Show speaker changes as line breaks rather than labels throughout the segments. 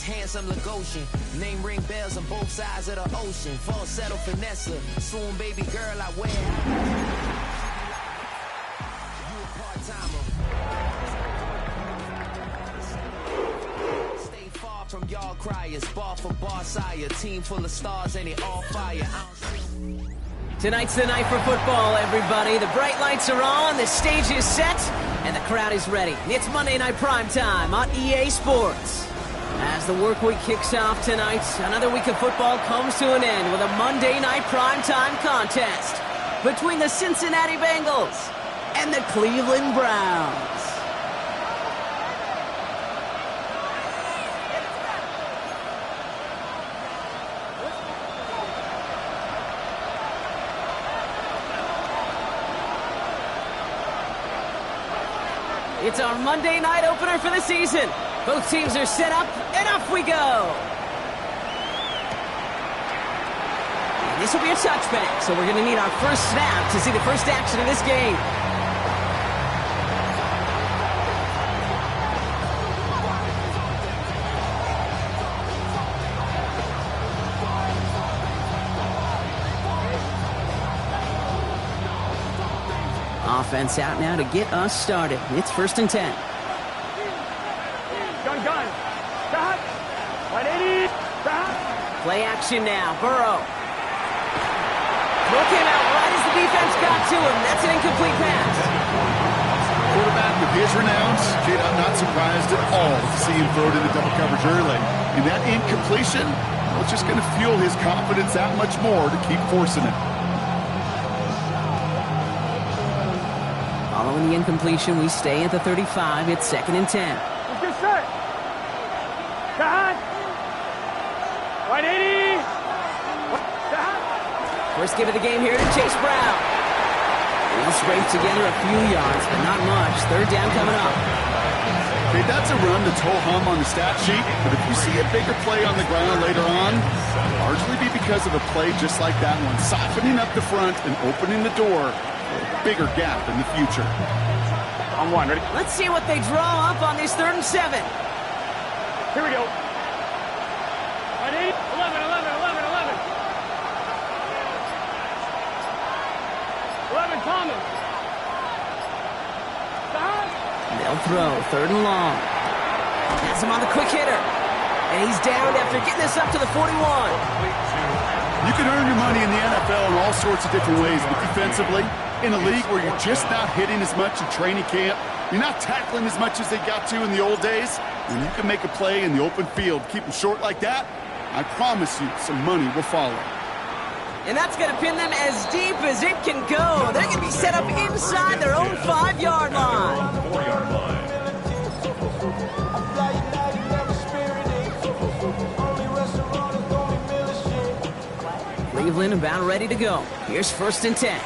Handsome Lagosian, name ring bells on both sides of the ocean. Falsetto finesse, swoon baby girl I wear. You a part-timer. Stay far from y'all criers, bar for bar sire. Team full of stars and it all fire.
Tonight's the night for football, everybody. The bright lights are on, the stage is set, and the crowd is ready. It's Monday Night Primetime on EA Sports. As the work week kicks off tonight, another week of football comes to an end with a Monday Night Primetime contest between the Cincinnati Bengals and the Cleveland Browns. It's our Monday night opener for the season. Both teams are set up, and off we go. And this will be a touchback, so we're going to need our first snap to see the first action of this game. Offense out now to get us started. It's 1st and 10.
Gun. Stop. 180. Stop.
Play action now. Burrow. Throw came out right as the defense got to him. That's an incomplete pass.
Quarterback with his renounce. Kid, I'm not surprised at all to see him throw it into double coverage early. And that incompletion, well, it's just going to fuel his confidence that much more to keep forcing it.
Following the incompletion, we stay at the 35. It's 2nd and 10.
Good set. Stop. 180. Stop.
First give of the game here to Chase Brown. He'll scrape together a few yards, but not much. 3rd down coming up.
Okay, that's a run that's ho-hum on the stat sheet, but if you see a bigger play on the ground later on, it'll largely be because of a play just like that one, softening up the front and opening the door for a bigger gap in the future.
On one, ready?
Let's see what they draw up on this 3rd and 7.
Here we go. 180. 11. 11 Thomas. Stop.
They'll throw 3rd and long. Has him on the quick hitter. And he's down after getting this up to the 41.
You can earn your money in the NFL in all sorts of different ways, but defensively, in a league where you're just not hitting as much in training camp, you're not tackling as much as they got to in the old days, when you can make a play in the open field, keep them short like that, I promise you some money will follow.
And that's going to pin them as deep as it can go. They're going to be set up inside their own 5-yard line.
4-yard line.
Cleveland about ready to go. Here's 1st and 10.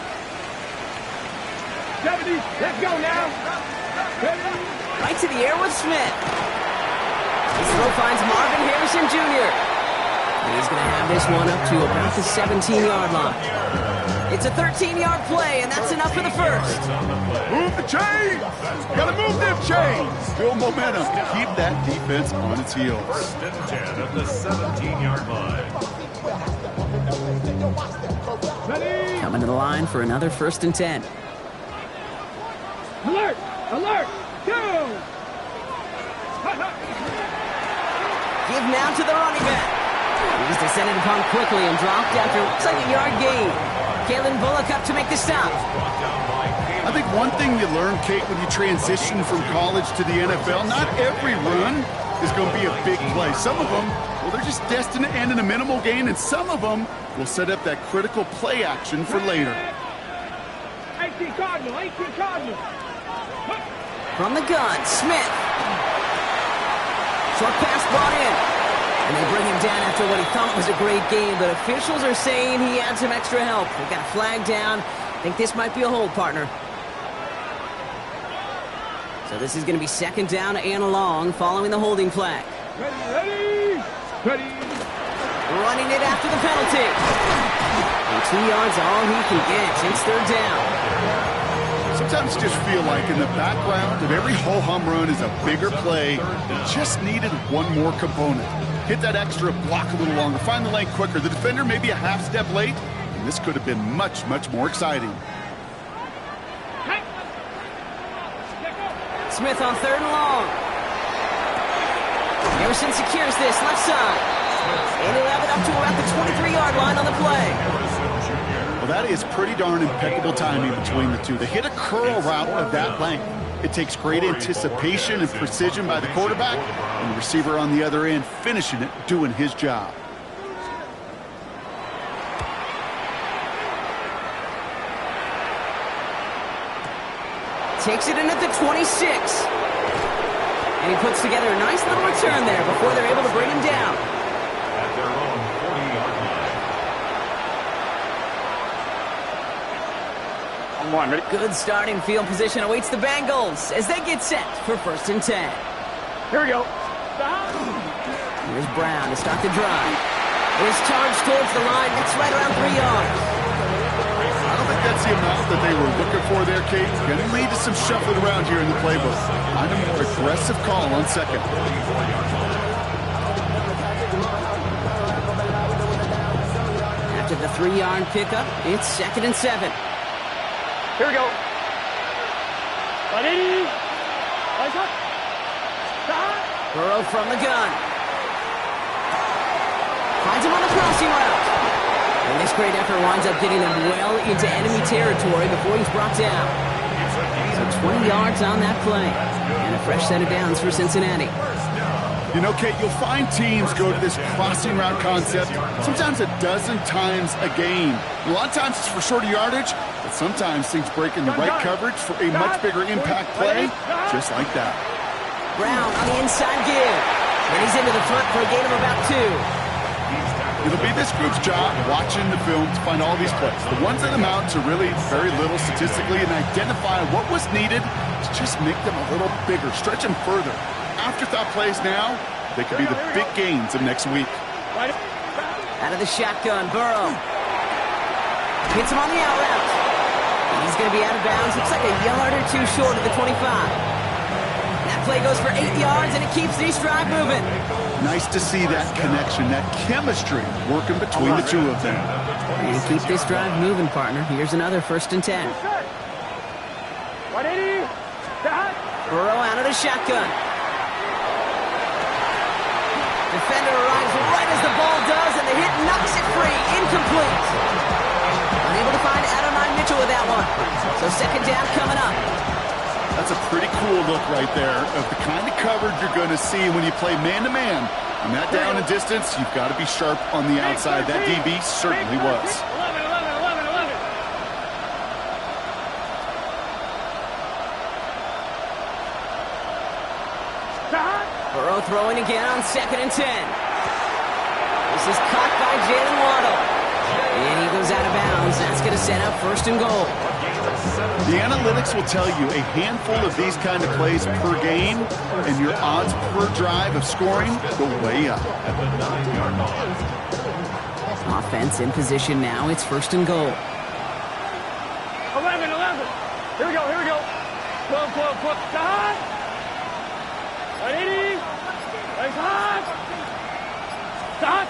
70. Let's go now.
Right to the air with Smith. His throw finds Marvin Harrison Jr. And he's going to have this one up to about the 17-yard line. It's a 13-yard play, and that's enough for the first.
Move the chains! Gotta move them chains! Build momentum. Keep that defense on its heels.
1st and 10 at the 17-yard line.
Coming to the line for another 1st and 10.
Alert! Go!
Give now to the running back. He's descended upon quickly and dropped after looks like a yard gain. Kalen Bullock up to make the stop.
I think one thing you learn, Kate, when you transition from college to the NFL, not every run is going to be a big play. Some of them, well, they're just destined to end in a minimal gain, and some of them will set up that critical play action for later.
18 Cardinal.
From the gun, Smith. Short pass brought in. And they bring him down after what he thought was a great game, but officials are saying he had some extra help. They got a flag down. I think this might be a hold, partner. So this is going to be second down and long following the holding flag.
Ready.
Running it after the penalty. And 2 yards all he can get. It's third down.
Sometimes you just feel like in the background of every ho-hum run is a bigger play. Just needed one more component. Hit that extra block a little longer. Find the lane quicker. The defender may be a half step late. And this could have been much, much more exciting.
Smith on third and long. Harrison secures this left side. And he'll have it up to about the 23-yard line on the play.
Well, that is pretty darn impeccable timing between the two. They hit a curl route of that length. It takes great anticipation and precision by the quarterback, and the receiver on the other end finishing it, doing his job.
Takes it in at the 26. And he puts together a nice little return there before they're able to bring him down.
At their own 40-yard line.
Good starting field position awaits the Bengals as they get set for first and 10.
Here we go.
Here's Brown to start the drive. His charge towards the line. That's right around 3 yards.
I don't think that's the amount that they were looking for there, Kate. Going to lead to some shuffling around here in the playbook. I'm a more aggressive call on second.
After the 3-yard pickup, it's second and 7.
Here we go. Ready.
Burrow from the gun. Finds him on the crossing route. And this great effort winds up getting him well into enemy territory before he's brought down. So 20 yards on that play. And a fresh set of downs for Cincinnati.
You know, Kate, you'll find teams go to this crossing route concept sometimes a dozen times a game. A lot of times it's for shorter yardage, but sometimes things break in the right coverage for a much bigger impact play, just like that.
Brown on the inside give. And he's into the front for a gain of about 2.
It'll be this group's job watching the film to find all these plays. The ones that amount to really very little statistically and identify what was needed to just make them a little bigger, stretch them further. Afterthought plays now, they could be the big gains of next week.
Out of the shotgun, Burrow. Hits him on the out route. He's going to be out of bounds. Looks like a yard or 2 short of the 25. That play goes for 8 yards, and it keeps this drive moving.
Nice to see that connection, that chemistry working between the two of them.
And keep this drive moving, partner. Here's another first and 10. Burrow out of the shotgun. Defender arrives right as the ball does, and the hit knocks it free. Incomplete. Unable to find Adonai Mitchell with that one. So second down coming up.
That's a pretty cool look right there of the kind of coverage you're going to see when you play man-to-man. And that down and distance, you've got to be sharp on the outside. That DB certainly was.
11.
Burrow throwing again on second and 10. This is caught by Jalen Waddle. And he goes out of bounds. That's going to set up first and goal.
The analytics will tell you a handful of these kind of plays per game, and your odds per drive of scoring go way up.
At the 9-yard line.
Offense in position now. It's first and goal.
11. Here we go. 12. Stop. 180. Stop.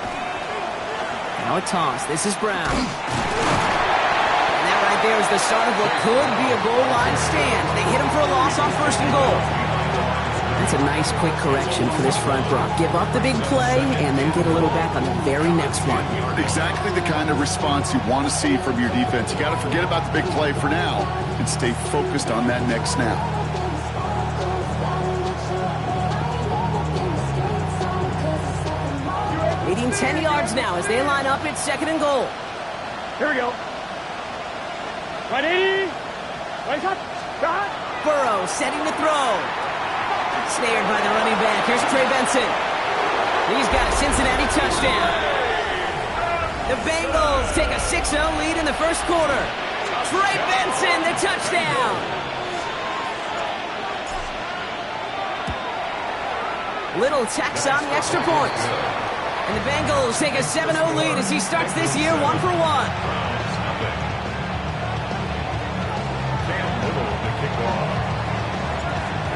Now a toss. This is Brown. And that right there is the start of what could be a goal line stand. They hit him for a loss on first and goal. That's a nice quick correction for this front row. Give up the big play and then get a little back on the very next one.
Exactly the kind of response you want to see from your defense. You got to forget about the big play for now and stay focused on that next snap.
Leading 10 yards now as they line up. It's second and goal.
Here we go. 180.
Burrow setting to throw. Snared by the running back. Here's Trey Benson. He's got a Cincinnati touchdown. The Bengals take a 6-0 lead in the first quarter. Trey Benson, the touchdown. Little tacks on the extra point. And the Bengals take a 7-0 lead as he starts this year 1 for 1.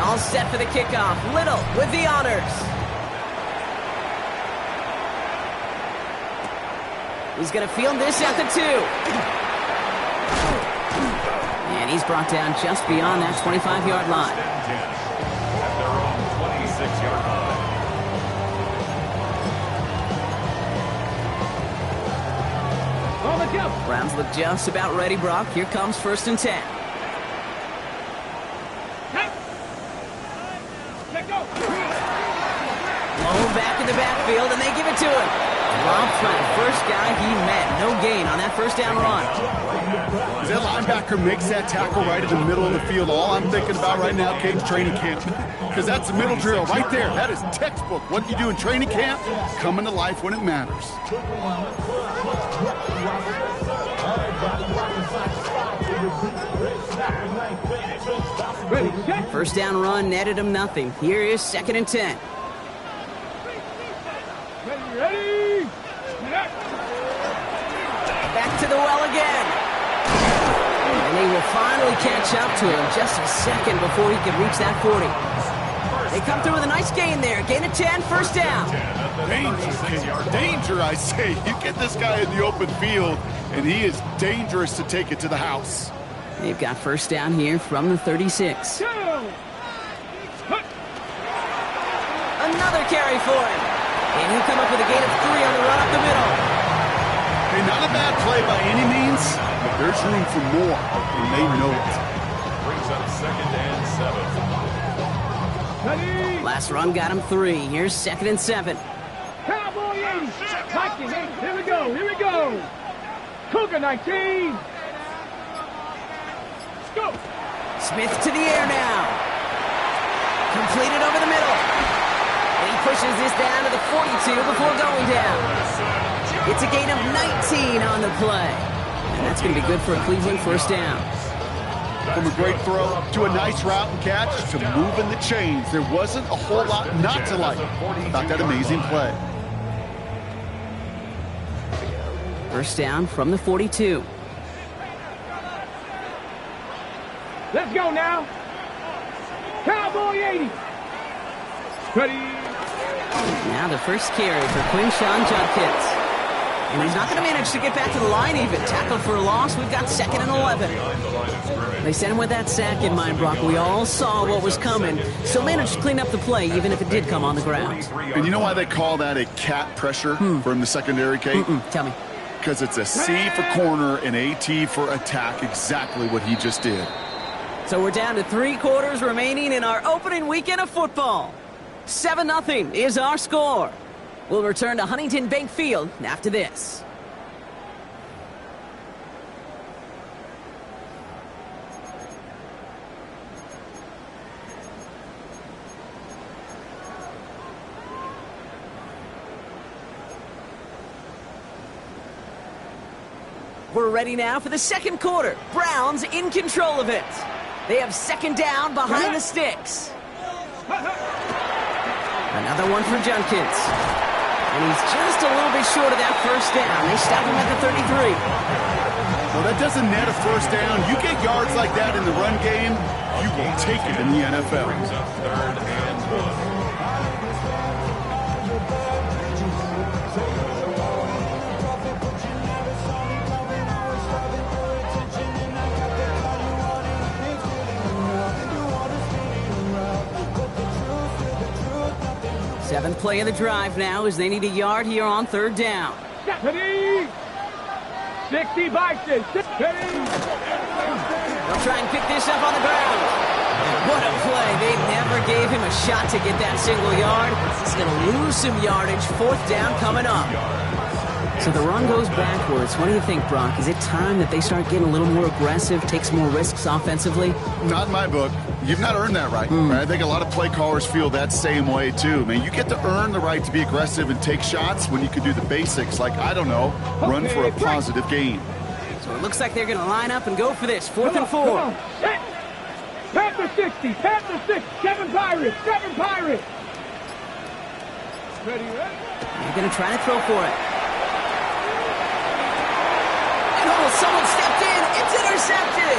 All set for the kickoff. Little with the honors. He's going to field this at the 2. And he's brought down just beyond that 25-yard line.
At their own 26-yard line.
On the jump.
Browns look just about ready, Brock. Here comes 1st and 10. Low back in the backfield, and they give it to him. Dropped by the first guy he met. No gain on that first down run.
That linebacker makes that tackle right in the middle of the field. All I'm thinking about right now, Cade's training camp. Because that's the middle drill right there. That is textbook. What you do in training camp, coming to life when it matters.
First down run netted him nothing. Here is 2nd and 10.
Ready?
Back to the well again. And they will finally catch up to him just a second before he can reach that 40. They come through with a nice gain there. Gain of 10, first down.
Danger, I say. You get this guy in the open field, and he is dangerous to take it to the house.
They've got first down here from the 36. Another carry for him. And he'll come up with a gain of 3 on the run up the middle.
Hey, not a bad play by any means, but there's room for more, and they know it.
Brings up 2nd and 7.
Last run got him 3. Here's 2nd and 7.
Cowboy 80. Viking 8. Here we go. Here we go. Cougar 19. Let's go.
Smith to the air now. Completed over the middle. And he pushes this down to the 42 before going down. It's a gain of 19 on the play. And that's going to be good for a Cleveland first down.
From a great throw to a nice route and catch to moving the chains. There wasn't a whole lot not to like about that amazing play.
First down from the 42.
Let's go now. Cowboy 80. Ready.
Now the first carry for Quinshawn Judkins. And he's not going to manage to get back to the line even. Tackle for a loss. We've got 2nd and 11. They sent him with that sack in mind, Brock. We all saw what was coming. So managed to clean up the play, even if it did come on the ground.
And you know why they call that a cat pressure from the secondary, Kate?
Tell me.
Because it's a C for corner and a T for attack. Exactly what he just did.
So we're down to 3 quarters remaining in our opening weekend of football. 7-0 is our score. We'll return to Huntington Bank Field after this. We're ready now for the second quarter. Browns in control of it. They have 2nd down behind the sticks. Another one for Judkins. And he's just a little bit short of that first down. They stop him at the 33.
Well, that doesn't net a first down. You get yards like that in the run game, you will take it in the NFL.
Brings up 3rd and 1.
Seventh play of the drive now as they need a yard here on 3rd down.
Ready. 60 Bison. Ready.
They'll try and pick this up on the ground. What a play. They never gave him a shot to get that single yard. He's going to lose some yardage. 4th down coming up. So the run goes backwards. What do you think, Brock? Is it time that they start getting a little more aggressive, take some more risks offensively?
Not in my book. You've not earned that right. I think a lot of play callers feel that same way, too. Man, you get to earn the right to be aggressive and take shots when you can do the basics, like, I don't know, run for a positive gain.
So it looks like they're going to line up and go for this. 4th and 4.
Panther 60, Panther 6, 7 Pirates, 7 Pirates.
They're going to try to throw for it. And oh, someone stepped in. It's intercepted.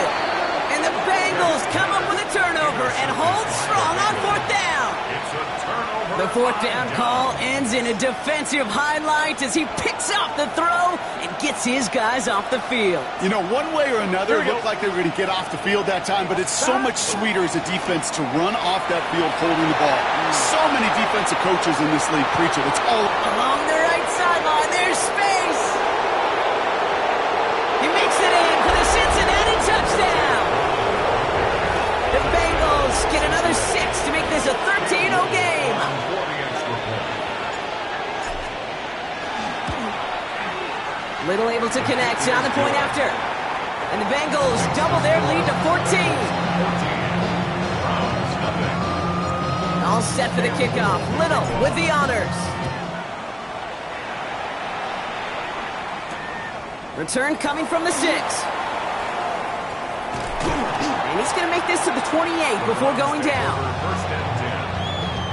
And the Bengals come up with a turnover and hold strong on fourth down.
It's a turnover.
The fourth down call ends in a defensive highlight as he picks off the throw and gets his guys off the field.
You know, one way or another, it looked like they were going to get off the field that time, but it's so much sweeter as a defense to run off that field holding the ball. So many defensive coaches in this league preach it. It's all
Along the right sideline, there's space. He makes it in for the Cincinnati touchdown. The Bengals get another 6 to make this a 13-0 game. Little able to connect on the point after. And the Bengals double their lead to 14. All set for the kickoff. Little with the honors. Return coming from the 6. And he's going to make this to the 28 before going down.
First and 10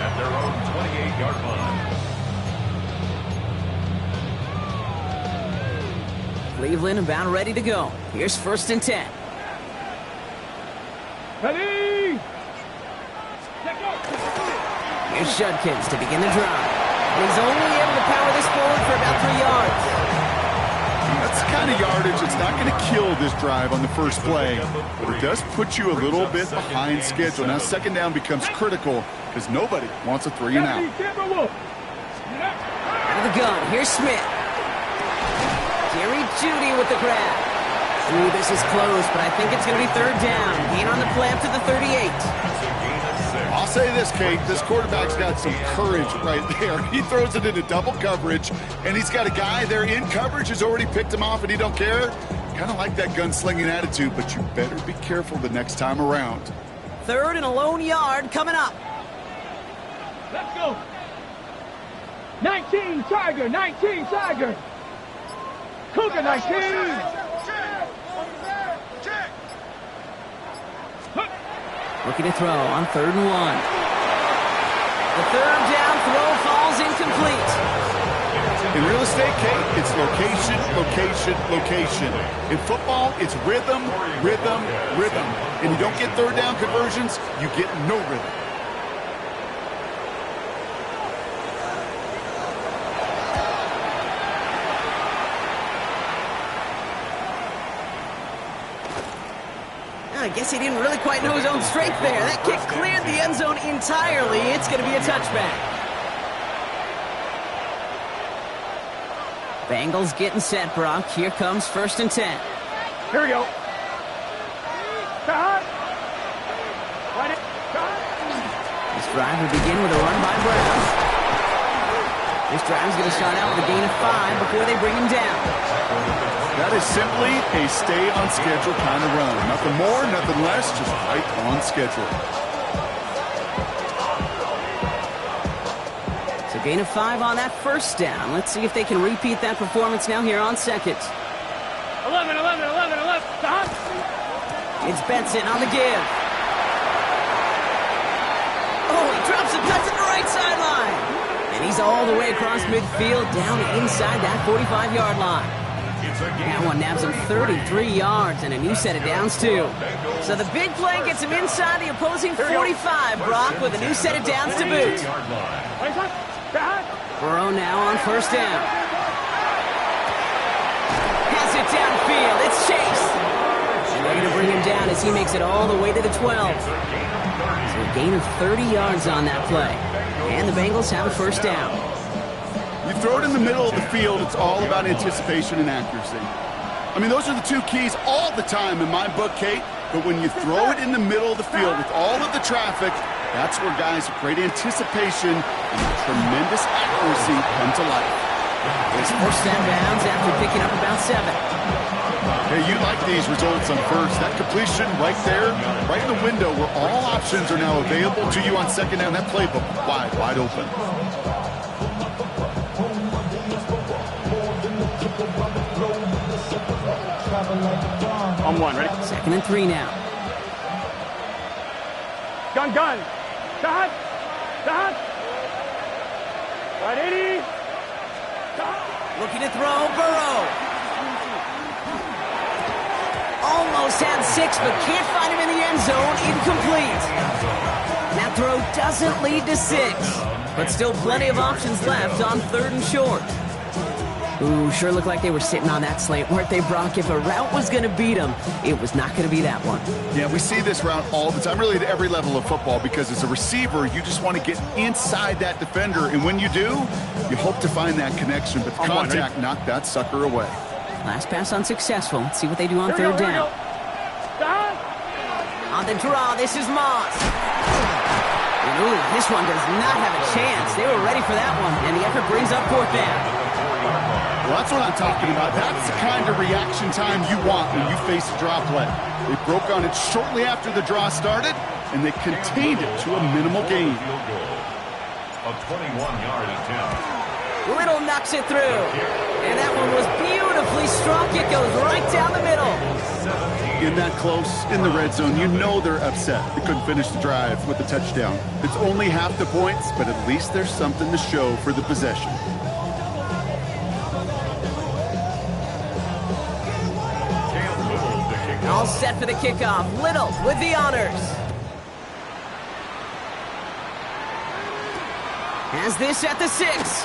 at their own 28-yard line.
Cleveland about ready to go. Here's first and 10.
Ready?
Here's Judkins to begin the drive. And he's only able to power this forward for about 3 yards.
That's the kind of yardage that's not going to kill this drive on the first play, but it does put you a little bit behind schedule. Now second down becomes critical because nobody wants a 3 and out.
Out of the gun, here's Smith. Jerry Jeudy with the grab. Ooh, this is close, but I think it's going to be third down. Gain on the play up to the 38.
I'll say this, Kate, this quarterback's got some courage right there. He throws it into double coverage, and he's got a guy there in coverage who's already picked him off, and he don't care. Kind of like that gunslinging attitude, but you better be careful the next time around.
Third and a lone yard coming up.
Let's go. 19 Tiger, 19 Tiger. Cougar 19.
Looking to throw on third and 1. The third down throw falls incomplete.
In real estate, Kate, it's location, location, location. In football, it's rhythm, rhythm, rhythm. And you don't get third down conversions, you get no rhythm.
I guess he didn't really quite know his own strength there. That kick cleared the end zone entirely. It's going to be a touchback. Bengals getting set, Brock. Here comes first and 10.
Here we go.
This drive will begin with a run by Brown. This drive is going to start out with a gain of 5 before they bring him down.
That is simply a stay-on-schedule kind of run. Nothing more, nothing less, just right on schedule.
So gain of 5 on that first down. Let's see if they can repeat that performance now here on second.
11.
It's Benson on the give. Oh, he drops a touch at the right sideline. And he's all the way across midfield down inside that 45-yard line. That one nabs him 33 yards and a new set of downs, too. So the big play gets him inside the opposing 45, Brock, with a new set of downs to boot. Burrow now on first down. Has it downfield. It's Chase. And they're going to bring him down as he makes it all the way to the 12. So a gain of 30 yards on that play. And the Bengals have a first down.
You throw it in the middle of the field, it's all about anticipation and accuracy. I mean, those are the two keys all the time in my book, Kate. But when you throw it in the middle of the field with all of the traffic, that's where guys with great anticipation and tremendous accuracy come to life.
His first down bounds after picking up about 7.
Hey, you like these results on first. That completion right there, right in the window where all options are now available to you on second down. That playbook wide open.
On 1, ready?
Second and 3 now.
Gun. Ready?
Looking to throw, Burrow. Almost had 6, but can't find him in the end zone. Incomplete. That throw doesn't lead to 6, but still plenty of options left on 3rd and short. Ooh, sure looked like they were sitting on that slant, weren't they, Brock? If a route was going to beat them, it was not going to be that one.
Yeah, we see this route all the time, really at every level of football, because as a receiver, you just want to get inside that defender, and when you do, you hope to find that connection, but the contact knocked that sucker away.
Last pass unsuccessful. Let's see what they do on 3rd down. On the draw, this is Moss. And ooh, this one does not have a chance. They were ready for that one, and the effort brings up 4th down.
Well, that's what I'm talking about. That's the kind of reaction time you want when you face a draw play. They broke on it shortly after the draw started, and they contained it to a minimal gain.
A 21-yard attempt.
Little knocks it through. And that one was beautifully struck. It goes right down the middle.
In that close, in the red zone, you know they're upset. They couldn't finish the drive with the touchdown. It's only half the points, but at least there's something to show for the possession.
All set for the kickoff. Little with the honors. Has this at the 6.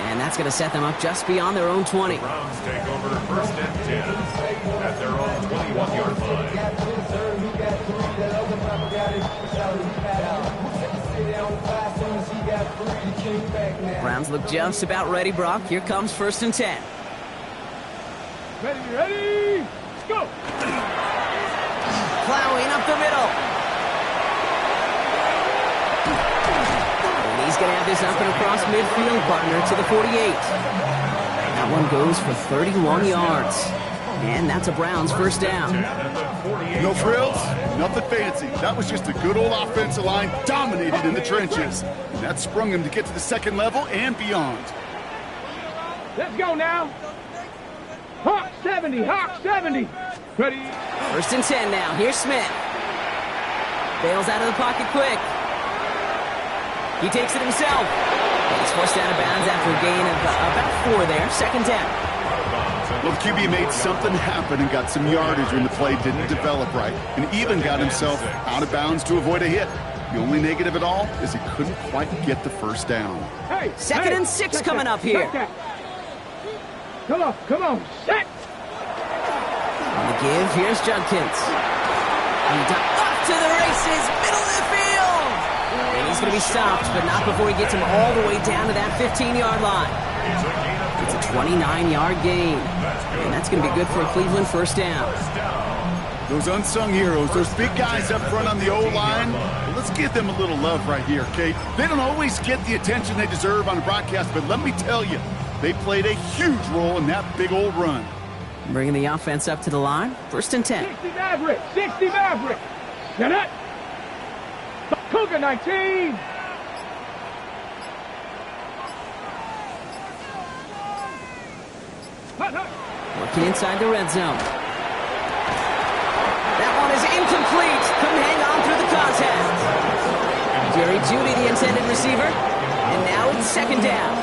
And that's going to set them up just beyond their own 20.
Browns take over 1st and 10 at their own 21-yard line.
Browns look just about ready, Brock. Here comes 1st and 10.
Ready, go!
Plowing up the middle. And he's going to have this up and across midfield, partner, to the 48. That one goes for 31 yards. And that's a Browns 1st down.
No frills, nothing fancy. That was just a good old offensive line dominated in the trenches. And that sprung them to get to the 2nd level and beyond.
Let's go now. Hawk 70, Hawk 70. Ready?
1st and 10 now. Here's Smith. Bails out of the pocket quick. He takes it himself. He's forced out of bounds after a gain of about 4 there. 2nd down.
Well, the QB made something happen and got some yardage when the play didn't develop right, and even got himself out of bounds to avoid a hit. The only negative at all is he couldn't quite get the 1st down.
Hey,
2nd and 6 coming up here.
Come on, set!
On the give, here's Judkins. Up to the races, middle of the field! And he's going to be stopped, but not before he gets him all the way down to that 15-yard line. It's a 29-yard gain, and that's going to be good for a Cleveland 1st down.
Those unsung heroes, those big guys up front on the O-line, well, let's give them a little love right here, Kate. They don't always get the attention they deserve on the broadcast, but let me tell you, they played a huge role in that big old run.
Bringing the offense up to the line. 1st and 10.
60 Maverick. 60 Maverick. Get it? Cougar 19.
Working inside the red zone. That one is incomplete. Couldn't hang on through the contact. Jerry Jeudy, the intended receiver. And now it's 2nd down.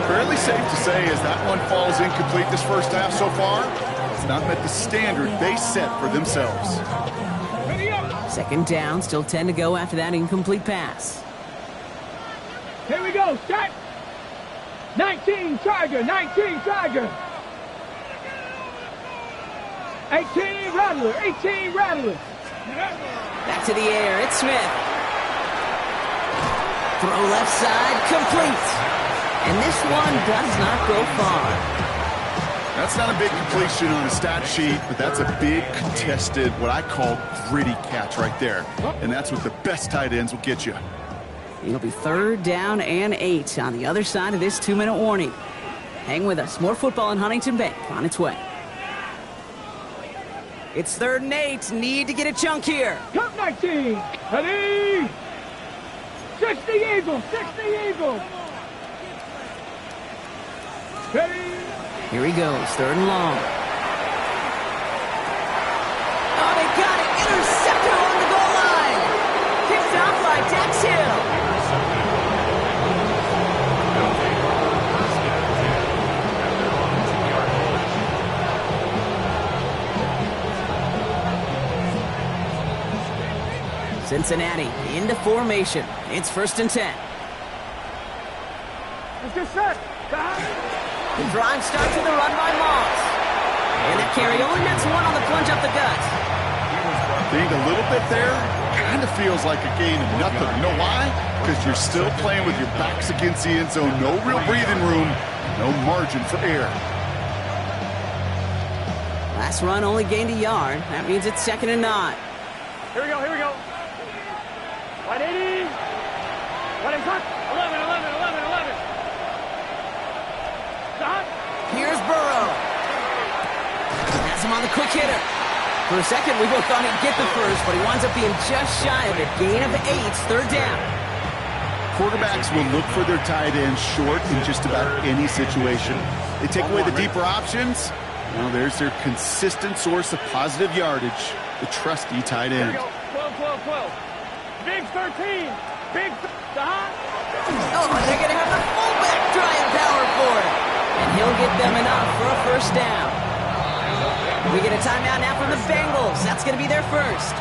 Fairly safe to say as that one falls incomplete this 1st half so far, it's not met the standard they set for themselves.
2nd down, still 10 to go after that incomplete pass.
Here we go, set! 19 Tiger, 19 Tiger! 18 Rattler, 18 Rattler!
Back to the air, it's Smith. Throw left side, complete. And this one does not go far.
That's not a big completion on a stat sheet, but that's a big contested, what I call gritty catch right there. And that's what the best tight ends will get you.
It'll be 3rd down and 8 on the other side of this 2-minute warning. Hang with us. More football in Huntington Bank on its way. It's 3rd and 8. Need to get a chunk here.
Cup 19. Ready? 60 Eagles. 60 Eagles. Ready?
Here he goes. 3rd and long. Oh, they got it. Interceptor on the goal line. Picked off by Dax Hill. Cincinnati into formation. It's 1st and 10.
Let's get set.
The drive starts with a run by Moss. And that carry only nets one on the plunge up the gut.
I think a little bit there kind of feels like a gain of nothing. You know why? Because you're still playing with your backs against the end zone. No real breathing room. No margin for error.
Last run only gained a yard. That means it's 2nd and 9.
Here we go, here we go. 180. 1 cut. 11, 11, 11, 11. Stop.
Here's Burrow. Has him on the quick hitter. For a second, we both thought he'd get the first, but he winds up being just shy of it. Gain of 8, 3rd down.
Quarterbacks will look for their tight end short in just about any situation. They take away the deeper options. Well, there's their consistent source of positive yardage, the trusty tight end.
Here we go. 12, 12, 12. Big 13. Big stop.
Oh, and they're going to have the fullback trying power for it. And he'll get them enough for a 1st down. We get a timeout now from the Bengals. That's going to be their first.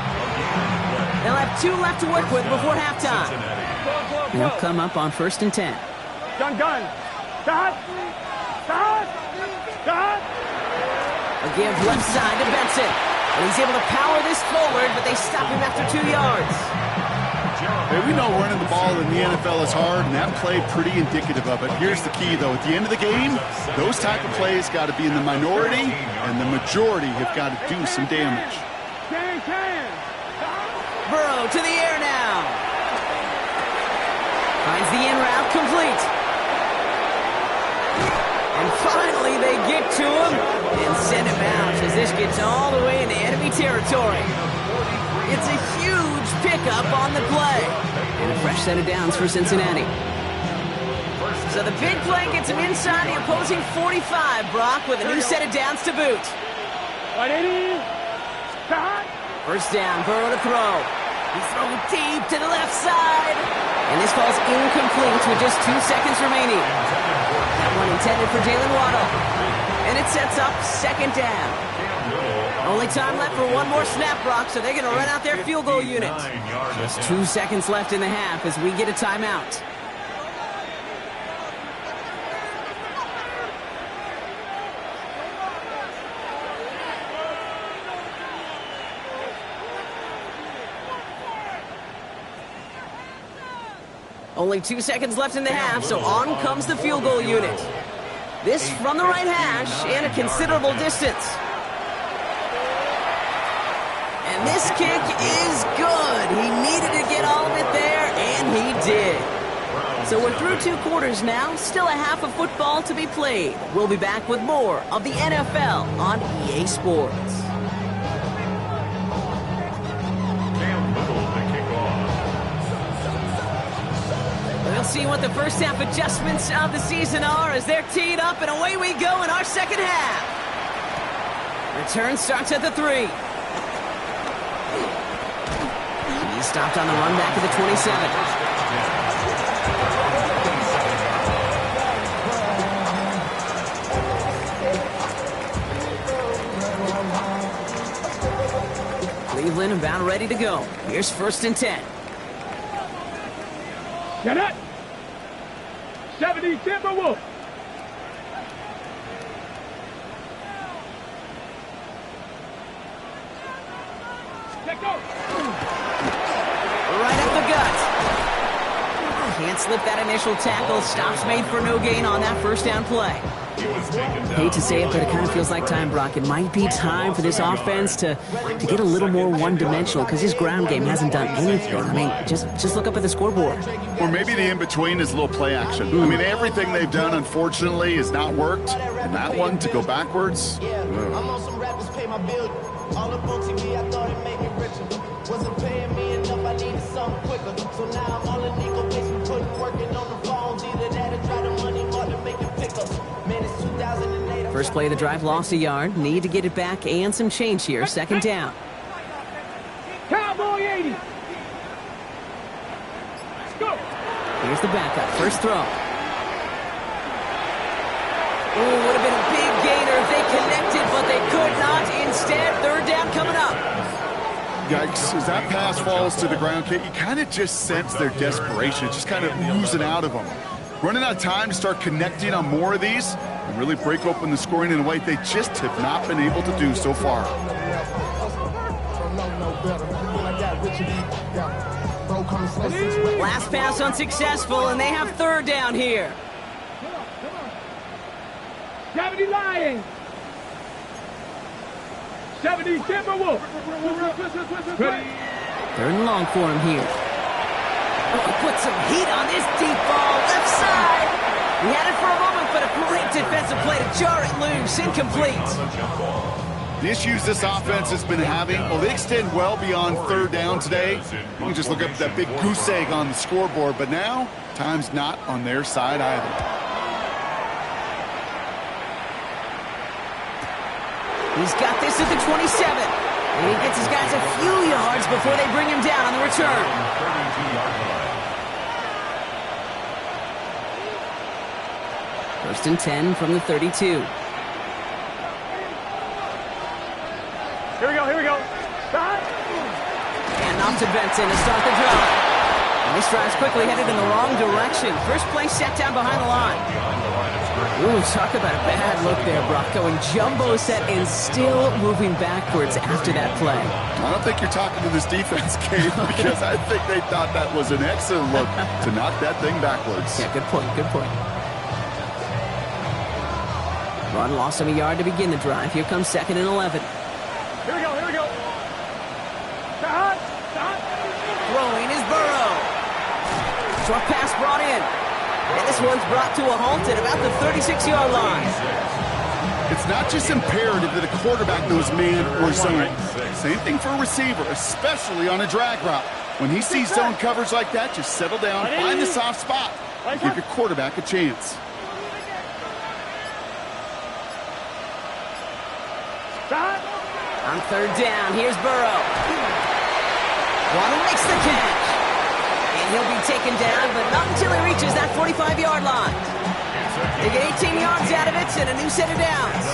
They'll have 2 left to work with before halftime.
12, 12, 12.
They'll come up on 1st and 10.
Gun. Stop. Stop. Stop.
A give left side to Benson. And he's able to power this forward, but they stop him after 2 yards.
Hey, we know running the ball in the NFL is hard, and that play pretty indicative of it. Here's the key, though. At the end of the game, those type of plays got to be in the minority, and the majority have got to do some damage.
Can.
Burrow to the air now. Finds the in route complete. And finally, they get to him and send him out as this gets all the way into enemy territory. It's a huge pickup on the play. And a fresh set of downs for Cincinnati. So the big play gets him inside the opposing 45, Brock, with a new set of downs to boot.
180. Stop.
1st down, Burrow to throw. He's throwing deep to the left side. And this falls incomplete with just 2 seconds remaining. That one intended for Jalen Waddle. And it sets up 2nd down. Only time left for one more snap, Brock, so they're going to run out their field goal unit. Just 2 seconds left in the half as we get a timeout. Only 2 seconds left in the half, so on comes the field goal unit. This from the right hash and a considerable distance. And this kick is good. He needed to get all of it there, and he did. So we're through 2 quarters now, still a half of football to be played. We'll be back with more of the NFL on EA Sports. We'll see what the first half adjustments of the season are as they're teed up, and away we go in our 2nd half. Return starts at the 3. He's stopped on the run back at the 27. Cleveland about ready to go. Here's 1st and 10.
Get it. 70 Timberwolves. Let go.
Right up the gut. Can't slip that initial tackle. Stops made for no gain on that 1st down play. Hate to say it, but it kind of feels like time, Brock. It might be time for this offense to get a little more one-dimensional because his ground game hasn't done anything. I mean, just look up at the scoreboard.
Or maybe the in-between is a little play action. I mean, everything they've done, unfortunately, has not worked. And that one, to go backwards,
I'm on some rappers pay my bill. All up on TV, I thought it made me richer. Wasn't paying me enough, I needed something quicker. So now I'm all in Nico basement, putting working on the phones. Either that or try the money more to make it pick up. Man, it's 2008.
First play of the drive lost a yard. Need to get it back and some change here. 2nd down.
Cowboy 80. Let's go.
Here's the backup. First throw. Ooh, would have been a big gainer if they connected, but they could not. Instead, 3rd down coming up.
Yikes, as that pass falls to the ground, Kate, you kind of just sense their desperation. It's just kind of oozing out of them. Running out of time to start connecting on more of these and really break open the scoring in a way they just have not been able to do so far.
Last pass unsuccessful, and they have third down here.
70 Lions. 70 Timberwolves. Ready.
Third and long for him here. Oh, put some heat on this deep ball, left side. He had it for a moment, but a great defensive play to jar it loose, incomplete.
The issues this offense has been having, well, they extend well beyond third down today. You can just look up at that big goose egg on the scoreboard, but now time's not on their side either.
He's got this at the 27. And he gets his guys a few yards before they bring him down on the return. First and 10 from the 32.
Here we go. Stop.
And off to Benson to start the drive. And this drive's quickly headed in the wrong direction. First play set down behind the line. Ooh, talk about a bad look there, Brock. Going jumbo set and still moving backwards after that play.
I don't think you're talking to this defense, Kate, because I think they thought that was an excellent look to knock that thing backwards.
Yeah, good point. Run lost him a yard to begin the drive. Here comes second and 11.
Here we go. Stop.
Throwing is Burrow. Short pass brought in. And this one's brought to a halt at about the 36-yard line.
It's not just imperative that a quarterback knows man or zone. Same thing for a receiver, especially on a drag route. When he sees zone coverage like that, just settle down, find the soft spot, and give your quarterback a chance.
Stop.
On third down, here's Burrow. Waddle makes the catch. And he'll be taken down, but not until he reaches that 45-yard line. They get 18 yards out of it and a new set of downs.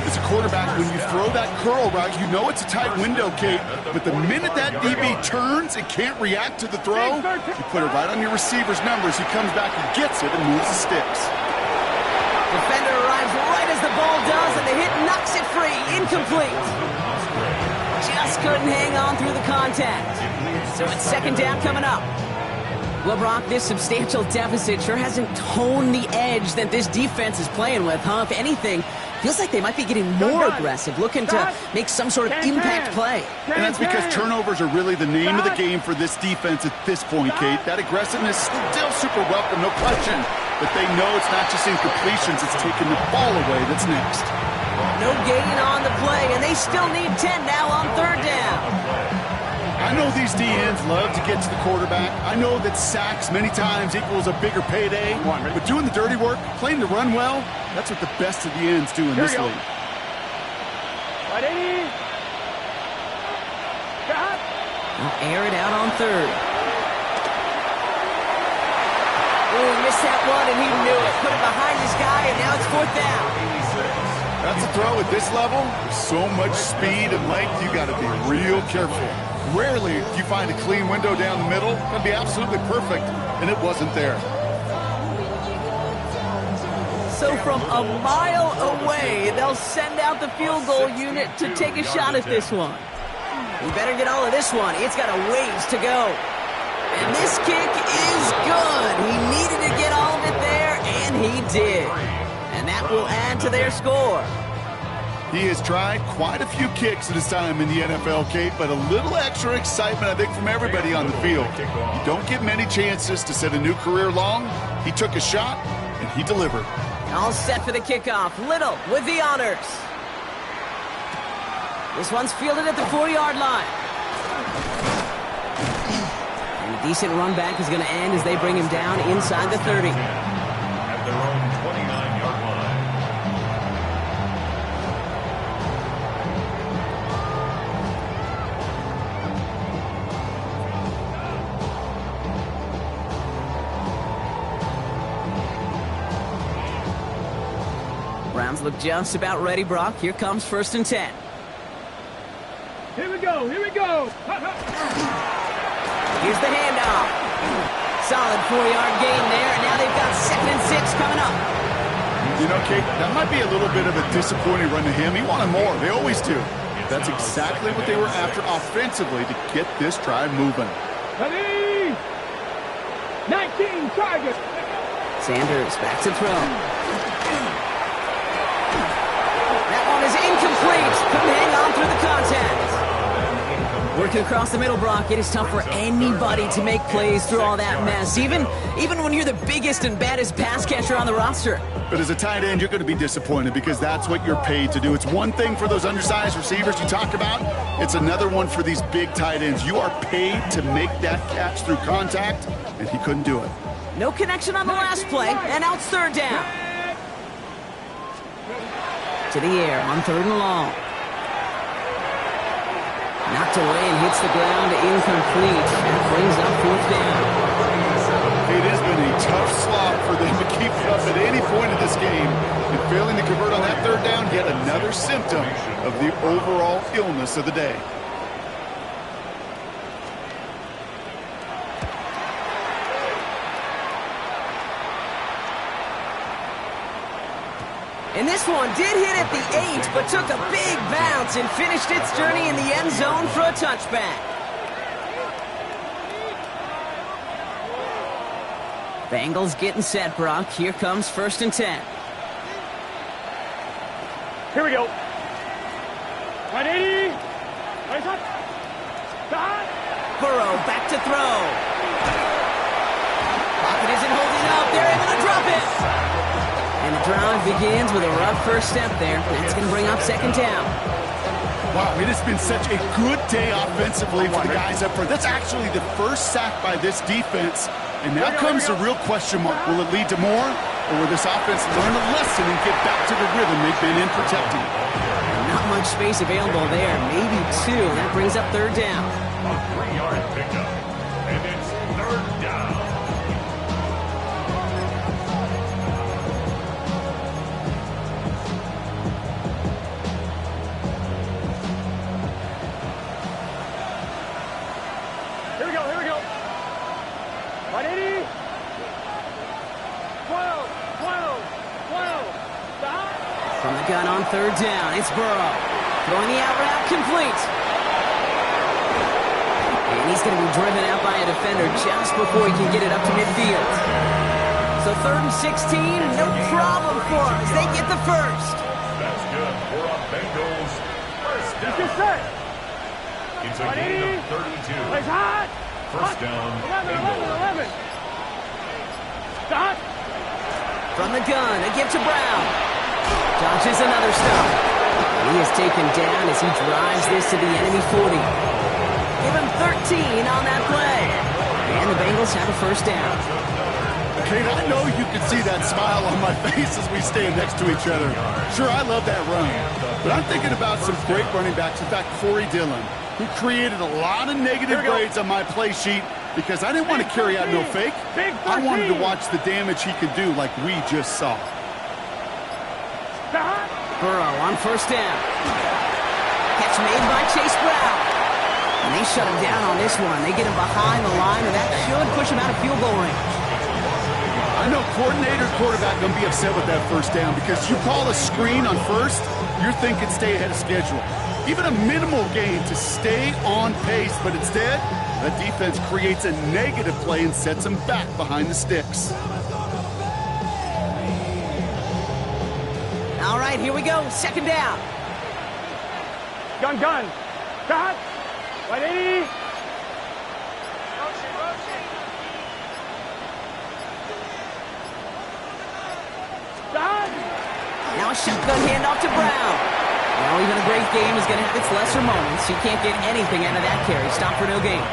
As a quarterback, when you throw that curl route, you know it's a tight window, Kate. But the minute that DB turns and can't react to the throw, you put it right on your receiver's numbers. He comes back, he gets it, and moves the sticks.
Defender arrives right as the ball does, and the hit knocks it free. Incomplete. Just couldn't hang on through the contact. So it's second down coming up. Well, Brock, this substantial deficit sure hasn't toned the edge that this defense is playing with, huh? If anything, feels like they might be getting more aggressive, looking to make some sort of impact play.
And that's because turnovers are really the name of the game for this defense at this point, Kate. That aggressiveness is still super welcome, no question. But they know it's not just incompletions, it's taking the ball away that's next.
No gain on the play, and they still need 10 now on third down.
I know these DNs love to get to the quarterback. I know that sacks many times equals a bigger payday. But doing the dirty work, playing to run well, that's what the best of the ends do in this league.
Ready. Stop.
I'll air it out on third. Oh, he missed that one, and he knew it. Put it behind his guy, and now it's fourth down.
That's a throw at this level. With so much speed and length, you got to be real careful. Rarely do you find a clean window down the middle. That'd be absolutely perfect, and it wasn't there.
So from a mile away, they'll send out the field goal unit to take a shot at this one. You better get all of this one. It's got a ways to go. And this kick is good. He needed to get all of it there, and he did. And that will add to their score.
He has tried quite a few kicks at his time in the NFL, Kate, but a little extra excitement, I think, from everybody on the field. You don't get many chances to set a new career long. He took a shot, and he delivered.
All set for the kickoff. Little with the honors. This one's fielded at the 4-yard line. And a decent run back is going to end as they bring him down inside the 30.
At their own 29-yard line.
Browns look just about ready, Brock. Here comes first and 10.
Here we go. Here we go.
Here's the handoff. Solid 4-yard gain there, and now they've got 2nd and 6 coming up.
You know, Kate, that might be a little bit of a disappointing run to him. He wanted more. They always do. That's exactly what they were after offensively to get this drive moving.
Ready? 19 targets.
Sanders back to throw. That one is incomplete. Couldn't hang on through the contact. Working across the middle, Brock, it is tough for anybody to make plays through all that mess, even when you're the biggest and baddest pass catcher on the roster.
But as a tight end, you're going to be disappointed because that's what you're paid to do. It's one thing for those undersized receivers you talk about. It's another one for these big tight ends. You are paid to make that catch through contact, and he couldn't do it.
No connection on the last play, and now it's 3rd down. To the air on 3rd and long. Knocked away and hits the ground, incomplete. That brings up 4th down.
It has been a tough slog for them to keep up at any point in this game. And failing to convert on that 3rd down, yet another symptom of the overall illness of the day.
And this one did hit at the 8, but took a big bounce and finished its journey in the end zone for a touchback. Bengals getting set, Brock. Here comes 1st and 10.
Here we go. 180. Right up. Stop.
Burrow back to throw. Pocket isn't holding up. They're able to drop it. And the drive begins with a rough first step there. That's going to bring up 2nd down.
Wow, it has been such a good day offensively for the guys up front. That's actually the first sack by this defense. And now comes the real question mark. Will it lead to more? Or will this offense learn a lesson and get back to the rhythm they've been in protecting?
Not much space available there. Maybe 2. That brings up 3rd down.
A 3-yard pickup. And it's 3rd down.
Here we go. Here we go. 180. 12. 12. 12. Stop.
From the gun on 3rd down, it's Burrow. Throwing the out route complete. And he's going to be driven out by a defender just before he can get it up to midfield. So 3rd and 16, no problem for us. They get the first.
That's good for a Bengals 1st down.
Get set.
It's a gain of 32.
Plays hot.
1st down,
11,
Bengals.
11, 11. Stop.
From the gun, a give to Brown. Dodges another stop. He is taken down as he drives this to the enemy 40. Give him 13 on that play. And the Bengals have a 1st down.
Kate, I know you can see that smile on my face as we stand next to each other. Sure, I love that run. But I'm thinking about some great running backs. In fact, Corey Dillon, who created a lot of negative grades on my play sheet because I didn't want to carry out no fake. I wanted to watch the damage he could do like we just saw.
Burrow on 1st down. Catch made by Chase Brown. And they shut him down on this one. They get him behind the line, and that should push him out of field goal range.
I know coordinator, quarterback going to be upset with that 1st down because you call a screen on 1st, you're thinking stay ahead of schedule. Even a minimal gain to stay on pace, but instead, the defense creates a negative play and sets them back behind the sticks.
All right, here we go. 2nd down.
Gun. Stop. 180. Stop.
Now a shotgun handoff to Brown. Now even a great game is going to have its lesser moments. He can't get anything out of that carry. Stop for no gain.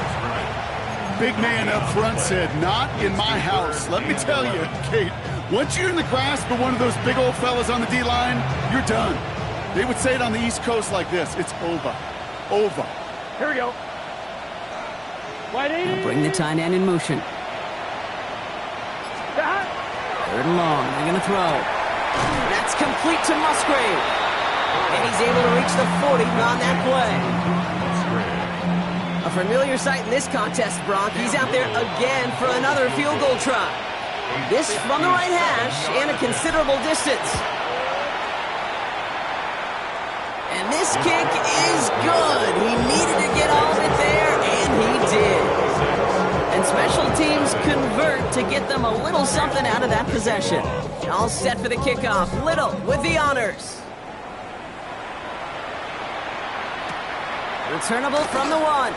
Big man up front said, not in my house. Let me tell you, Kate, once you're in the grasp of one of those big old fellas on the D-line, you're done. They would say it on the East Coast like this. It's over. Over.
Here we go. 180.
Bring the tight end in motion.
Stop.
3rd and long. They're going to throw. That's complete to Musgrave. And he's able to reach the 40 on that play. familiar sight in this contest, Brock. He's out there again for another field goal try. This from the right hash and a considerable distance. And this kick is good. He needed to get all of it there, and he did. And special teams convert to get them a little something out of that possession. All set for the kickoff. Little with the honors. Returnable from the 1.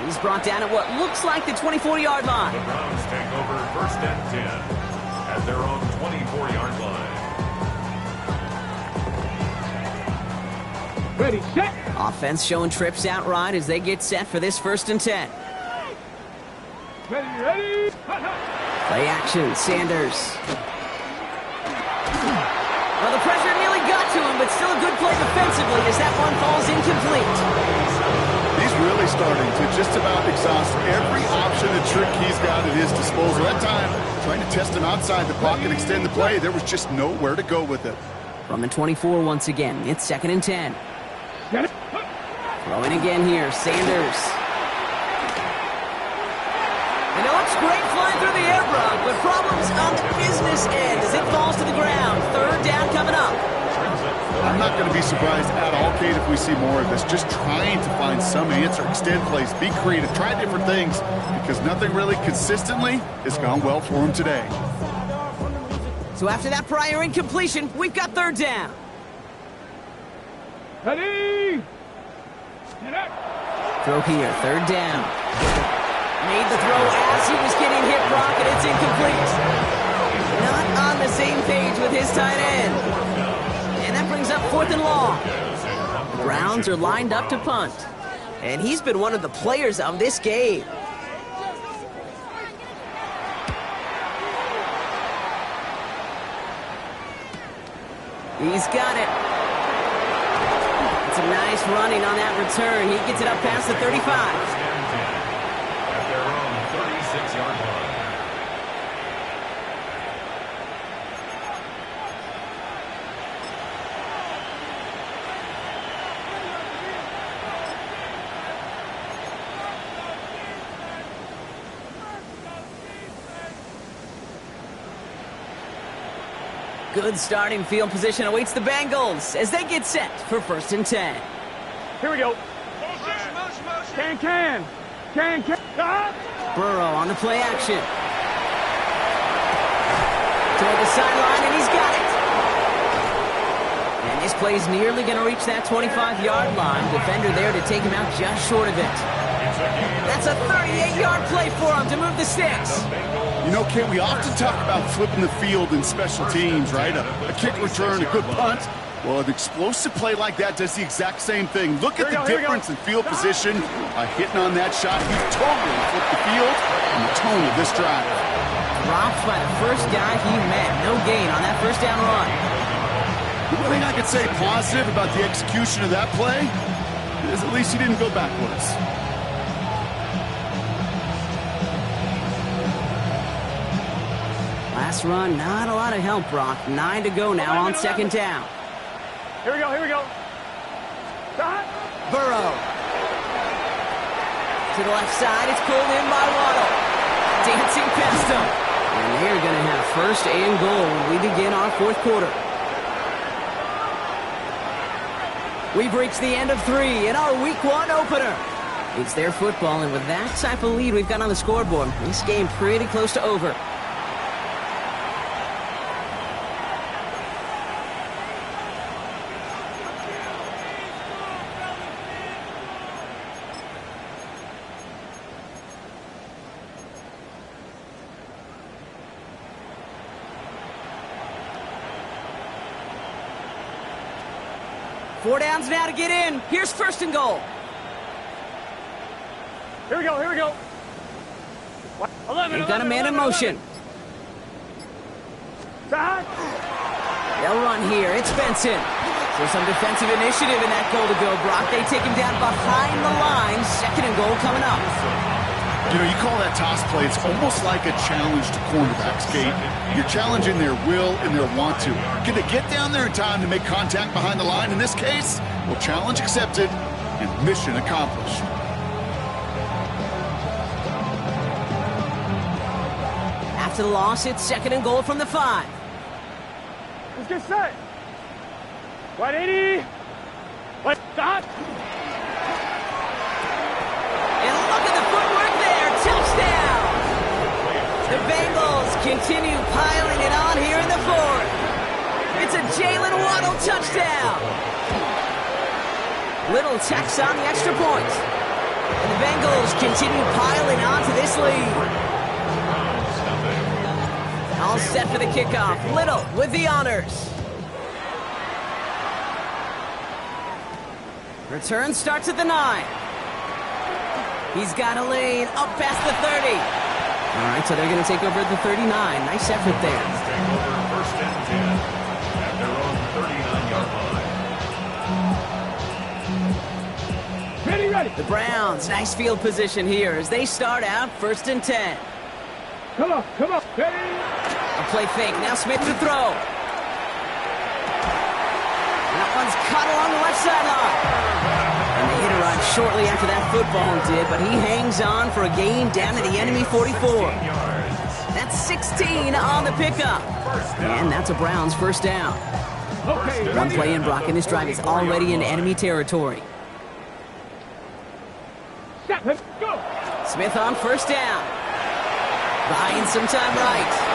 He's brought down at what looks like the 24-yard line.
The Browns take over 1st and 10 at their own 24-yard line.
Ready, set.
Offense showing trips out right as they get set for this 1st and 10.
Ready.
Play action, Sanders. Well, the pressure nearly got to him, but still a good play defensively as that one falls incomplete.
He's really starting to just about exhaust every option and trick he's got at his disposal. That time, trying to test him outside the pocket, extend the play, there was just nowhere to go with it.
From the 24 once again, it's 2nd and 10. Throwing again here, Sanders. And it looks great flying through the air, Brock, but problems on the business end as it falls to the ground. 3rd down coming up.
I'm not going to be surprised at all, Kate, if we see more of this. Just trying to find some answer, extend plays, be creative, try different things, because nothing really consistently has gone well for him today.
So after that prior incompletion, we've got 3rd down.
Ready.
Throw here, 3rd down. Made the throw as he was getting hit, Brock, and it's incomplete. Not on the same page with his tight end. And that brings up 4th and long. The Browns are lined up to punt. And he's been one of the players of this game. He's got it. It's a nice running on that return. He gets it up past the 35.
At their own 36-yard line.
Good starting field position awaits the Bengals as they get set for 1st and 10.
Here we go. Can.
Burrow on the play action. Toward the sideline, and he's got it. And this play's nearly going to reach that 25-yard line. Defender there to take him out just short of it. That's a 38-yard play for him to move the sticks.
You know, Kate, we often talk about flipping the field in special teams, right? A kick return, a good punt. Well, an explosive play like that does the exact same thing. Look at the difference in field position. Hitting on that shot, he totally flipped the field and the tone of this drive.
Dropped by the first guy he met. No gain on that 1st down run.
The one thing I could say positive about the execution of that play is at least he didn't go backwards.
Last run, not a lot of help, Brock. 9 to go now on 2nd down.
Here we go.
Burrow. To the left side, it's pulled in by Waddle. Dancing past him. And they're going to have 1st and goal when we begin our 4th quarter. We've reached the end of 3 in our Week 1 opener. It's their football, and with that type of lead we've got on the scoreboard, this game pretty close to over. Four downs now to get in. Here's 1st and goal.
Here we go. 11.
They've got a man in motion. They'll run here. It's Benson. So some defensive initiative in that goal to go, Brock. They take him down behind the line. 2nd and goal coming up.
You know, you call that toss play, it's almost like a challenge to cornerbacks, Kate. You're challenging their will and their want to. Can they get down there in time to make contact behind the line? In this case, well, challenge accepted. And mission accomplished.
After the loss, it's 2nd and goal from the 5.
Let's get set. Right 80. Let's stop.
And look at the footwork there. Touchdown. The Bengals continue piling it on here in the 4th. It's a Jalen Waddle touchdown. Little tacks on the extra point. And the Bengals continue piling on to this lead. All set for the kickoff. Little with the honors. Return starts at the 9. He's got a lane up past the 30. All right, so they're going to take over at the 39. Nice effort there.
Take over 1st and 10 at their own 39-yard line.
Ready, ready.
The Browns, nice field position here as they start out 1st and 10.
Come on, come on. Ready.
A play fake. Now Smith to throw. That one's caught along the left sideline. And the hitter arrived shortly after that football did, but he hangs on for a gain down to the enemy 44. That's 16 on the pickup. And that's a Browns 1st down.
Okay,
One play in, Brock, and this drive is already in enemy territory.
Set, let's go.
Smith on 1st down. Buying some time right.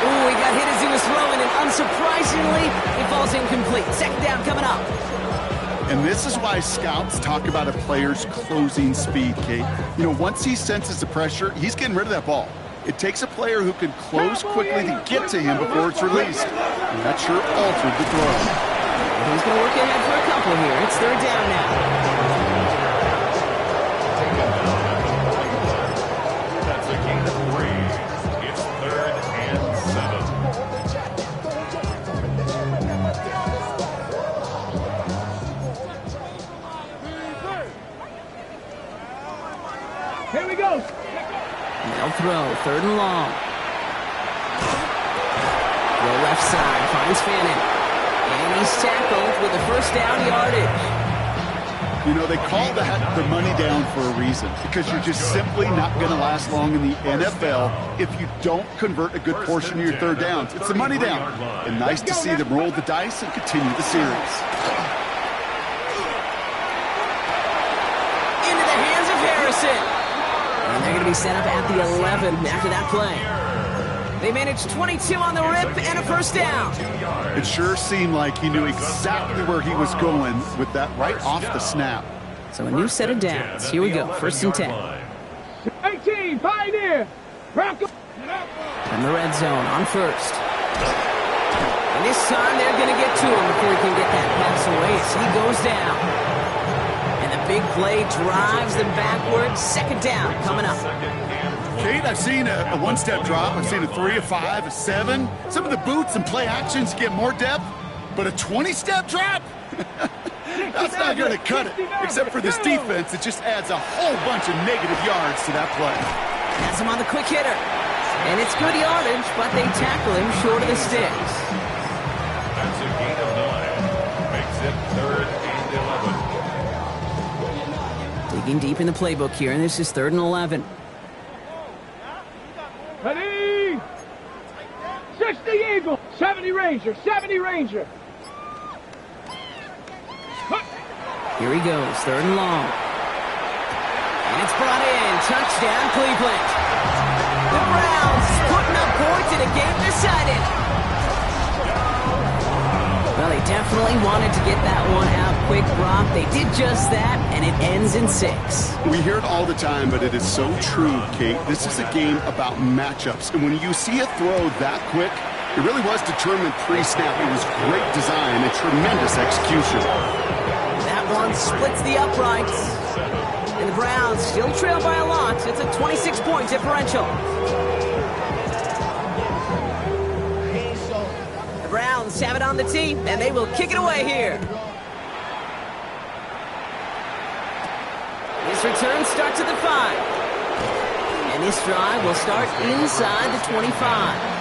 Ooh, he got hit as he was throwing, and unsurprisingly, it falls incomplete. 2nd down coming up.
And this is why scouts talk about a player's closing speed, Kate. You know, once he senses the pressure, he's getting rid of that ball. It takes a player who can close quickly to get to him before it's released. And that sure altered the throw.
He's going to work ahead for a couple here. It's 3rd down now.
That's a gain of 3. It's 3rd and 7.
Here we go.
They'll throw 3rd and long. The left side finds Fannin. And he's tackled with the 1st down yardage.
You know, they call that the money down for a reason, because you're just simply not going to last long in the NFL if you don't convert a good portion of your 3rd downs. It's the money down. And nice to see them roll the dice and continue the series.
Into the hands of Harrison. And they're going to be set up at the 11 after that play. They managed 22 on the rip and a 1st down.
It sure seemed like he knew exactly where he was going with that right off the snap.
So a new set of downs. Here we go, 1st and 10.
18, Pioneer. Bronco.
From the red zone on 1st. And this time they're going to get to him before he can get that pass away as he goes down. And the big play drives them backwards. 2nd down coming up.
Kate, I've seen a one-step drop. I've seen a 3, a 5, a 7. Some of the boots and play actions get more depth, but a 20-step drop? That's not going to cut it. Except for this defense, it just adds a whole bunch of negative yards to that play.
Has him on the quick hitter. And it's good yardage, but they tackle him short of the sticks.
That's a gain of 9. Makes it 3rd and 11.
Digging deep in the playbook here, and this is 3rd and 11.
Ready. 60 Eagle. 70 Ranger. 70 Ranger.
Here he goes, 3rd and long. And it's brought in. Touchdown, Cleveland. The Browns putting up points in a game decided. Well, they definitely wanted to get that one out quick, Brock. They did just that, and it ends in 6.
We hear it all the time, but it is so true, Kate. This is a game about matchups. And when you see a throw that quick, it really was determined pre-snap. It was great design and tremendous execution.
That one splits the uprights. And the Browns still trail by a lot. It's a 26-point differential. The Browns have it on the tee, and they will kick it away here. This return starts at the 5. And this drive will start inside the 25.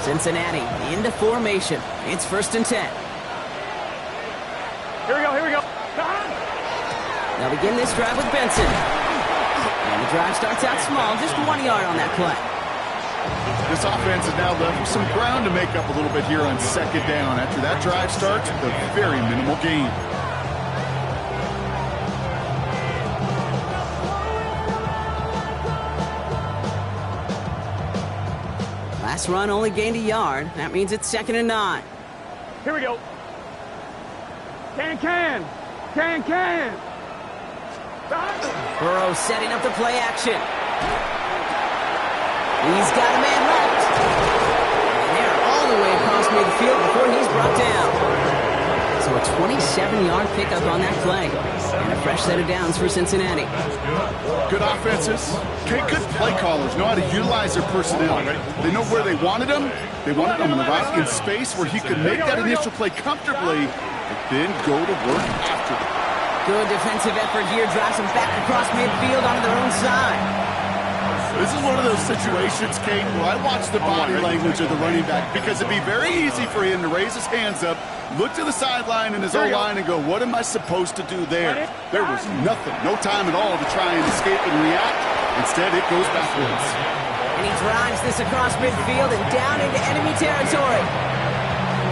Cincinnati into formation. It's 1st and 10.
Here we go, here we go.
They'll begin this drive with Benson. And the drive starts out small, just 1 yard on that play.
This offense is now left with some ground to make up a little bit here on 2nd down after that drive starts with a very minimal gain.
Last run only gained a yard. That means it's 2nd and 9.
Here we go. Can.
Burrow setting up the play action. He's got a man marked. And they're all the way across midfield before he's brought down. So a 27-yard pickup on that play. And a fresh set of downs for Cincinnati.
Good offenses. Good play callers know how to utilize their personnel. They know where they wanted them. They wanted them in the route in space where he could make that initial play comfortably and then go to work after it.
Good defensive effort here. Drives them back across midfield onto their own side.
This is one of those situations, Kate, where I watch the body language of the running back because it'd be very easy for him to raise his hands up, look to the sideline in his own line and go, what am I supposed to do there? There was nothing, no time at all to try and escape and react. Instead, it goes backwards.
And he drives this across midfield and down into enemy territory.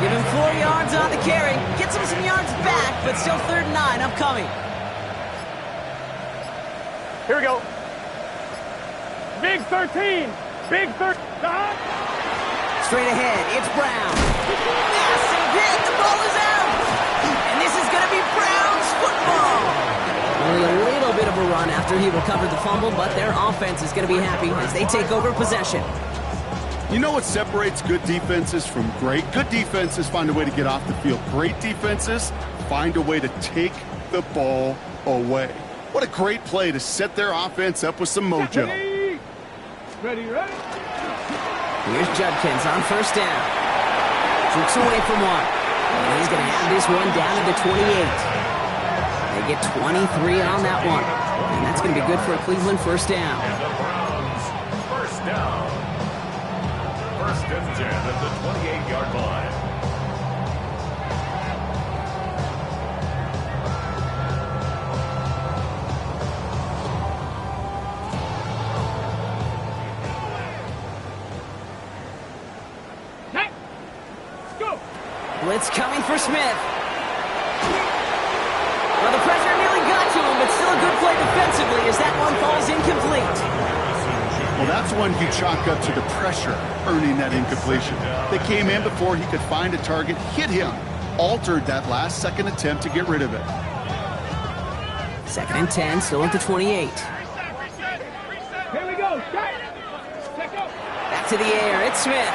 Give him 4 yards on the carry. Gets him some yards back, but still 3rd and 9 upcoming.
Here we go. Big 13. Big 13.
Straight ahead, it's Brown. Massive hit. The ball is out. And this is going to be Brown's football. Only a little bit of a run after he recovered the fumble, but their offense is going to be happy as they take over possession.
You know what separates good defenses from great? Good defenses find a way to get off the field. Great defenses find a way to take the ball away. What a great play to set their offense up with some mojo.
Ready.
Here's Judkins on 1st down. Shoots away from one. And he's going to have this one down to the 28. They get 23 on that one. And that's going to be good for a Cleveland 1st down.
And the Browns, 1st down. 1st and 10 at the 28-yard line.
Blitz coming for Smith. Well, the pressure nearly got to him, but still a good play defensively as that one falls incomplete.
Well, that's one you chalk up to the pressure earning that incompletion. They came in before he could find a target, hit him, altered that last-second attempt to get rid of it.
2nd and 10, still at the 28.
Here we go.
Back to the air, it's Smith.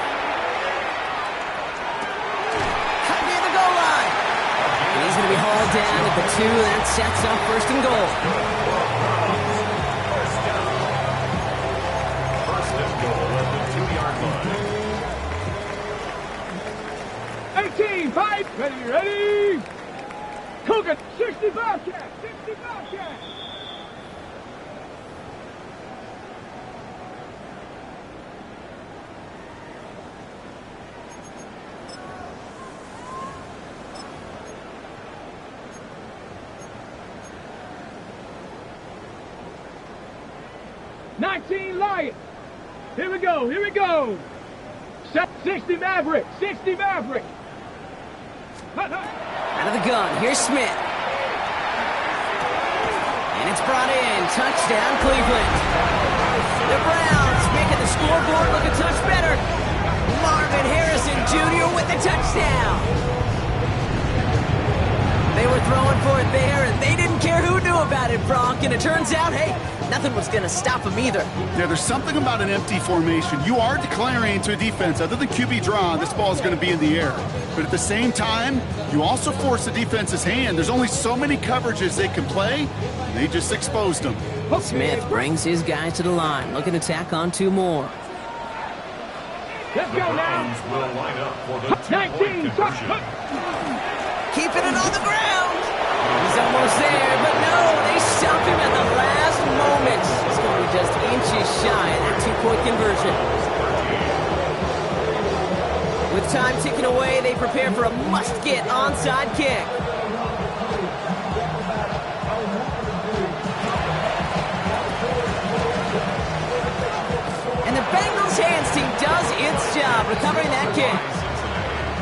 And he's going to be hauled down at the 2. That sets up 1st and goal.
1st and goal at the 2-yard line.
18, 5. Ready. Cougar, 60 Bobcat. 60 Bobcat. Lions. Here we go. 60 Maverick. 60 Maverick.
Out of the gun, here's Smith. And it's brought in. Touchdown, Cleveland. The Browns making the scoreboard look a touch better. Marvin Harrison Jr. with the touchdown. They were throwing for it there, and they didn't care who knew about it, Bronk. And it turns out, hey, nothing was going to stop them either.
Yeah, there's something about an empty formation. You are declaring to a defense, other than QB draw, this ball is going to be in the air. But at the same time, you also force the defense's hand. There's only so many coverages they can play, and they just exposed them.
Smith brings his guys to the line, looking to tack on 2 more.
Let's go now.
Will line up for the 2-point conversion.
Keeping it on the ground. He's almost there, but no, they stop him at the last moment. He's going to be just inches shy of that 2-point conversion. With time ticking away, they prepare for a must-get onside kick. And the Bengals hands team does its job recovering that kick.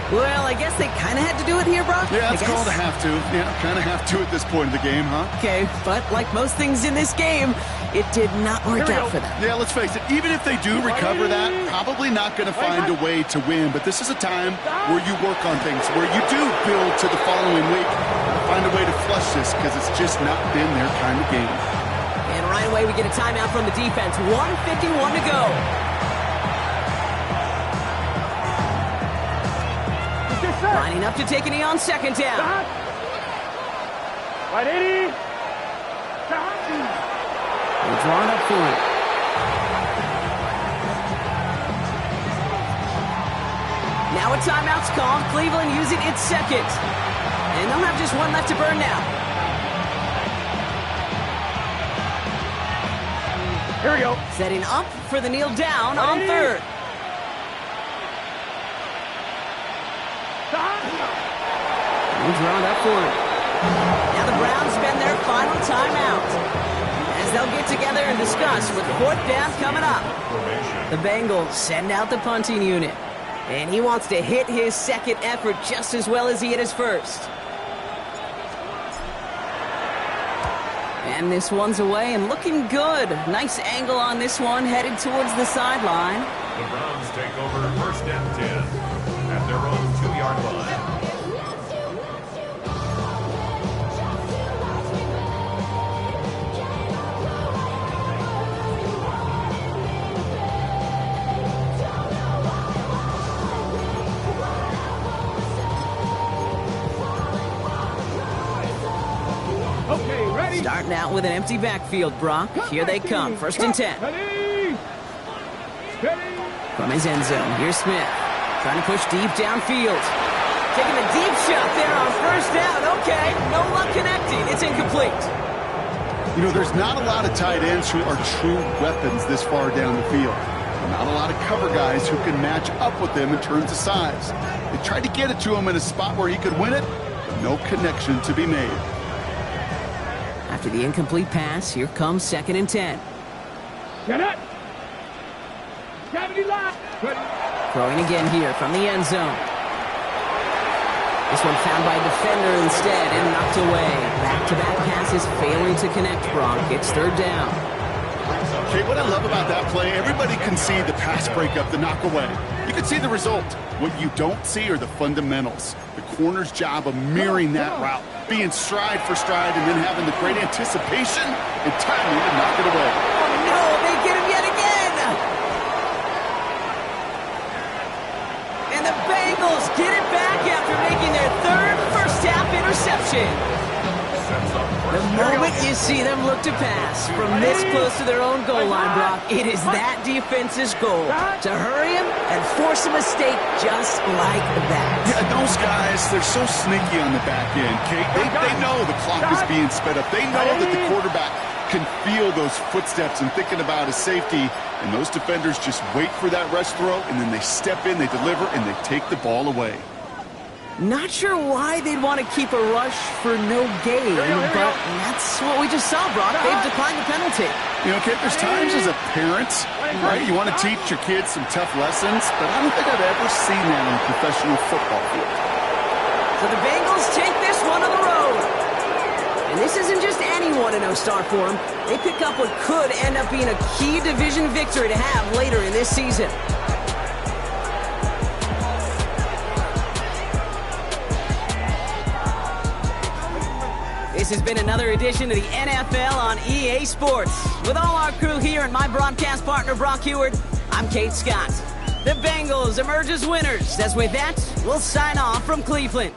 Well, I guess they kind of had to do it here, Brock.
Yeah, it's called a have to. Yeah, kind of have to at this point in the game, huh?
Okay, but like most things in this game, it did not work out for them.
Yeah, let's face it, even if they do recover that, probably not going to find a way to win. But this is a time where you work on things, where you do build to the following week, find a way to flush this, because it's just not been their kind of game.
And right away, we get a timeout from the defense. 1:51 to go. Lining up to take a knee on second down.
Right 80.
We're drawing up for it. Now a timeout's called. Cleveland using its second. And they'll have just one left to burn now.
Here we go.
Setting up for the kneel down on third. We're drawing up for it. Now the Browns spend their final timeout as they'll get together and discuss with fourth down coming up. The Bengals send out the punting unit, and he wants to hit his second effort just as well as he hit his first. And this one's away and looking good. Nice angle on this one, headed towards the sideline.
The Browns take over first and 10 at their own 2-yard line.
Starting out with an empty backfield, Brock. Here they come. First and 10. From his end zone, here's Smith. Trying to push deep downfield. Taking a deep shot there on first down. Okay, no luck connecting. It's incomplete.
You know, there's not a lot of tight ends who are true weapons this far down the field. Not a lot of cover guys who can match up with them in terms of size. They tried to get it to him in a spot where he could win it, but no connection to be made.
After the incomplete pass, here comes second and 10.
Get it.
Throwing again here from the end zone. This one found by a defender instead and knocked away. Back-to-back passes failing to connect, Brock. It's third down.
Okay, what I love about that play, everybody can see the pass breakup, the knock away. You can see the result. What you don't see are the fundamentals. The corner's job of mirroring that route, being stride for stride, and then having the great anticipation and timing to knock it away.
Oh, no, they get him yet again. And the Bengals get it back after making their third first-half interception. The moment you see them look to pass from this close to their own goal line, Brock, it is that defense's goal to hurry him and force a mistake just like that.
Yeah, those guys, they're so sneaky on the back end, Kate. They know the clock is being sped up. They know that the quarterback can feel those footsteps and thinking about his safety. And those defenders just wait for that rush throw, and then they step in, they deliver, and they take the ball away.
Not sure why they'd want to keep a rush for no gain, but that's what we just saw, Brock. They've declined the penalty.
You know, Kate, there's times as a parent, right, you want to teach your kids some tough lessons, but I don't think I've ever seen that in a professional football field.
So the Bengals take this one on the road. And this isn't just any 1-0 start for them. They pick up what could end up being a key division victory to have later in this season. This has been another edition of the NFL on EA Sports. With all our crew here and my broadcast partner, Brock Heward, I'm Kate Scott. The Bengals emerge as winners. As with that, we'll sign off from Cleveland.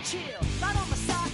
chill, right on the side.